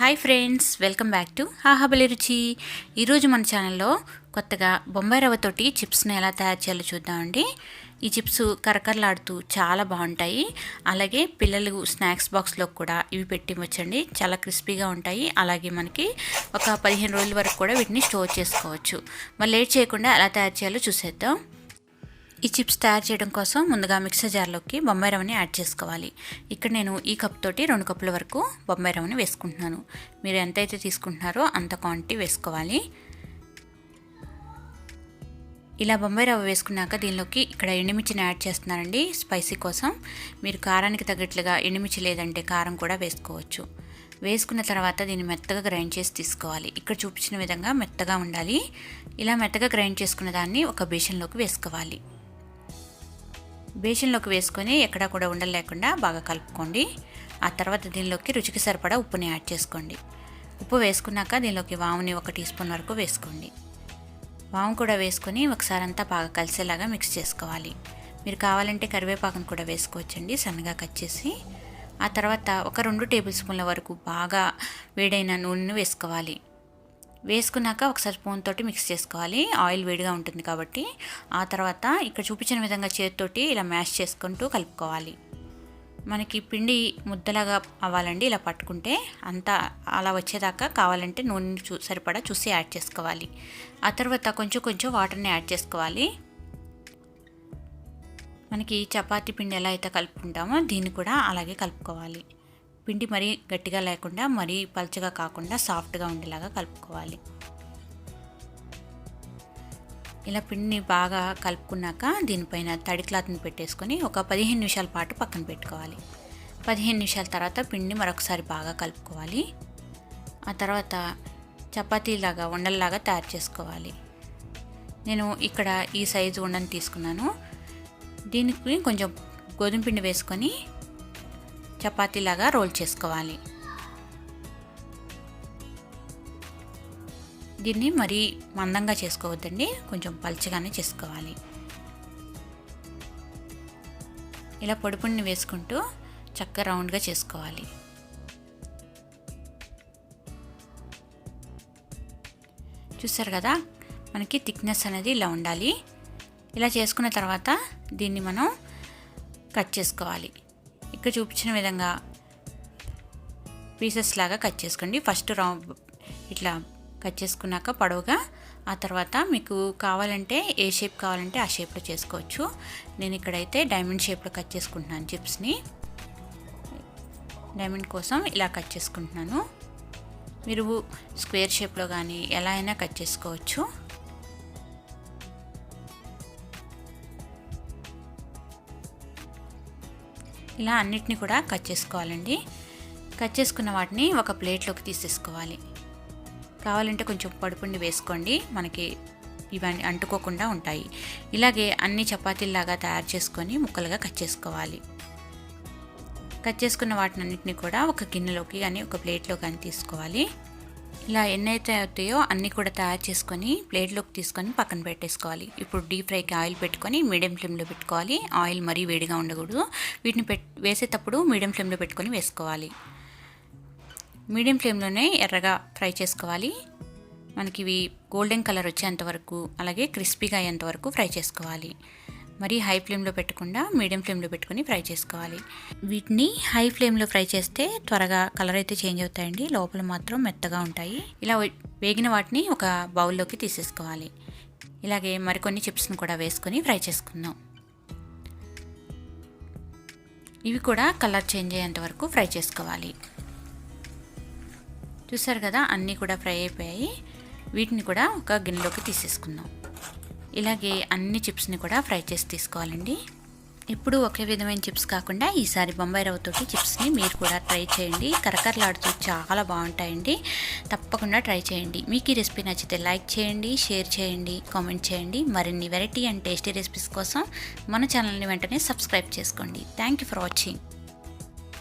Hi friends, welcome back to Ahabali Ruchi. ఈరోజు మన ఛానల్లో కొత్తగా బొంబాయి రవ్వతోటి చిప్స్ని ఎలా తయారు చేయాలో చూద్దామండి. ఈ చిప్స్ కరకరలాడుతూ చాలా బాగుంటాయి. అలాగే పిల్లలు స్నాక్స్ బాక్స్లో కూడా ఇవి పెట్టివచ్చండి. చాలా క్రిస్పీగా ఉంటాయి. అలాగే మనకి ఒక 15 రోజుల వరకు కూడా వీటిని స్టోర్ చేసుకోవచ్చు. మరి లేట్ చేయకుండా ఎలా తయారు చేయాలో చూసేద్దాం. ఈ చిప్స్ తయారు చేయడం కోసం ముందుగా మిక్సర్ జార్లోకి బొంబాయి రవ్వని యాడ్ చేసుకోవాలి. ఇక్కడ నేను ఈ కప్ తోటి 2 కప్పుల వరకు బొంబాయి రవ్వని వేసుకుంటున్నాను. మీరు ఎంతైతే తీసుకుంటున్నారో అంత క్వాంటిటీ వేసుకోవాలి. ఇలా బొంబాయి రవ్వ వేసుకున్నాక దీనిలోకి ఇక్కడ ఎండుమిర్చిని యాడ్ చేస్తున్నానండి స్పైసీ కోసం. మీరు కారానికి తగ్గట్లుగా ఎండుమిర్చి లేదంటే కారం కూడా వేసుకోవచ్చు. వేసుకున్న తర్వాత దీన్ని మెత్తగా గ్రైండ్ చేసి తీసుకోవాలి. ఇక్కడ చూపించిన విధంగా మెత్తగా ఉండాలి. ఇలా మెత్తగా గ్రైండ్ చేసుకున్న దాన్ని ఒక బేషన్లోకి వేసుకోవాలి. బేషన్లోకి వేసుకొని ఎక్కడా కూడా ఉండలు లేకుండా బాగా కలుపుకోండి. ఆ తర్వాత దీనిలోకి రుచికి సరిపడా ఉప్పుని యాడ్ చేసుకోండి. ఉప్పు వేసుకున్నాక దీనిలోకి వాముని 1 టీ స్పూన్ వరకు వేసుకోండి. వాము కూడా వేసుకొని ఒకసారి అంతా బాగా కలిసేలాగా మిక్స్ చేసుకోవాలి. మీరు కావాలంటే కరివేపాకును కూడా వేసుకోవచ్చండి, సన్నగా కట్ చేసి. ఆ తర్వాత ఒక 2 టేబుల్ స్పూన్ల వరకు బాగా వేడైన నూనెను వేసుకోవాలి. వేసుకున్నాక ఒకసారి స్పూన్ తోటి మిక్స్ చేసుకోవాలి. ఆయిల్ వేడిగా ఉంటుంది కాబట్టి. ఆ తర్వాత ఇక్కడ చూపించిన విధంగా చేతితోటి ఇలా మ్యాష్ చేసుకుంటూ కలుపుకోవాలి. మనకి పిండి ముద్దలాగా అవ్వాలండి. ఇలా పట్టుకుంటే అంతా అలా వచ్చేదాకా కావాలంటే నూనె సరిపడా చూసి యాడ్ చేసుకోవాలి. ఆ తర్వాత కొంచెం వాటర్ని యాడ్ చేసుకోవాలి. మనకి చపాతీ పిండి ఎలా అయితే కలుపుకుంటామో దీన్ని కూడా అలాగే కలుపుకోవాలి. పిండి మరీ గట్టిగా లేకుండా మరీ పల్చగా కాకుండా సాఫ్ట్గా ఉండేలాగా కలుపుకోవాలి. ఇలా పిండిని బాగా కలుపుకున్నాక దీనిపైన తడి క్లాత్ని పెట్టేసుకొని ఒక 15 నిమిషాల పాటు పక్కన పెట్టుకోవాలి. 15 నిమిషాల తర్వాత పిండిని మరొకసారి బాగా కలుపుకోవాలి. ఆ తర్వాత చపాతీలాగా ఉండల్లాగా తయారు చేసుకోవాలి. నేను ఇక్కడ ఈ సైజు ఉండని తీసుకున్నాను. దీనికి కొంచెం గోధుమ పిండి వేసుకొని చపాతీలాగా రోల్ చేసుకోవాలి. దీన్ని మరీ మందంగా చేసుకోవద్దండి, కొంచెం పల్చగానే చేసుకోవాలి. ఇలా పొడి పిండిని వేసుకుంటూ చక్కగా రౌండ్గా చేసుకోవాలి. చూసారు కదా, మనకి థిక్నెస్ అనేది ఇలా ఉండాలి. ఇలా చేసుకున్న తర్వాత దీన్ని మనం కట్ చేసుకోవాలి. ఇక్కడ చూపించిన విధంగా పీసెస్ లాగా కట్ చేసుకోండి. ఫస్ట్ ఇట్లా కట్ చేసుకున్నాక పొడవుగా, ఆ తర్వాత మీకు కావాలంటే ఏ షేప్ కావాలంటే ఆ షేప్లో చేసుకోవచ్చు. నేను ఇక్కడైతే డైమండ్ షేప్లో కట్ చేసుకుంటున్నాను చిప్స్ని. డైమండ్ కోసం ఇలా కట్ చేసుకుంటున్నాను. మీరు స్క్వేర్ షేప్లో కానీ ఎలా అయినా కట్ చేసుకోవచ్చు. ఇలా అన్నిటిని కూడా కట్ చేసుకోవాలండి. కట్ చేసుకున్న వాటిని ఒక ప్లేట్లోకి తీసేసుకోవాలి. కావాలంటే కొంచెం పొడిపిండి వేసుకోండి, మనకి ఇవన్నీ అంటుకోకుండా ఉంటాయి. ఇలాగే అన్ని చపాతీల్లాగా తయారు చేసుకొని ముక్కలుగా కట్ చేసుకోవాలి. కట్ చేసుకున్న వాటిని అన్నిటిని కూడా ఒక గిన్నెలోకి కానీ ఒక ప్లేట్లో కానీ తీసుకోవాలి. ఇలా ఎన్నైతే అవుతాయో అన్నీ కూడా తయారు చేసుకొని ప్లేట్లోకి తీసుకొని పక్కన పెట్టేసుకోవాలి. ఇప్పుడు డీప్ ఫ్రైకి ఆయిల్ పెట్టుకొని మీడియం ఫ్లేమ్లో పెట్టుకోవాలి. ఆయిల్ మరీ వేడిగా ఉండకూడదు. వీటిని వేసేటప్పుడు మీడియం ఫ్లేమ్లో పెట్టుకొని వేసుకోవాలి. మీడియం ఫ్లేమ్లోనే ఎర్రగా ఫ్రై చేసుకోవాలి. మనకి ఇవి గోల్డెన్ కలర్ వచ్చేంత వరకు, అలాగే క్రిస్పీగా అయ్యేంత వరకు ఫ్రై చేసుకోవాలి. మరి హై ఫ్లేమ్లో పెట్టకుండా మీడియం ఫ్లేమ్లో పెట్టుకొని ఫ్రై చేసుకోవాలి. వీటిని హై ఫ్లేమ్లో ఫ్రై చేస్తే త్వరగా కలర్ అయితే చేంజ్ అవుతాయండి, లోపల మాత్రం మెత్తగా ఉంటాయి. ఇలా వేగిన వాటిని ఒక బౌల్లోకి తీసేసుకోవాలి. ఇలాగే మరికొన్ని చిప్స్ని కూడా వేసుకొని ఫ్రై చేసుకుందాం. ఇవి కూడా కలర్ చేంజ్ అయ్యేంత వరకు ఫ్రై చేసుకోవాలి. చూసారు కదా, అన్నీ కూడా ఫ్రై అయిపోయాయి. వీటిని కూడా ఒక గిన్నెలోకి తీసేసుకుందాం. ఇలాగే అన్ని చిప్స్ని కూడా ఫ్రై చేసి తీసుకోవాలండి. ఇప్పుడు ఒకే విధమైన చిప్స్ కాకుండా ఈసారి బొంబాయి రవ్వతోటి చిప్స్ని మీరు కూడా ట్రై చేయండి. కరకరలాడుతూ చాలా బాగుంటాయండి. తప్పకుండా ట్రై చేయండి. మీకు ఈ రెసిపీ నచ్చితే లైక్ చేయండి, షేర్ చేయండి, కామెంట్ చేయండి. మరిన్ని వెరైటీ అండ్ టేస్టీ రెసిపీస్ కోసం మన ఛానల్ని వెంటనే సబ్స్క్రైబ్ చేసుకోండి. Thank you for watching.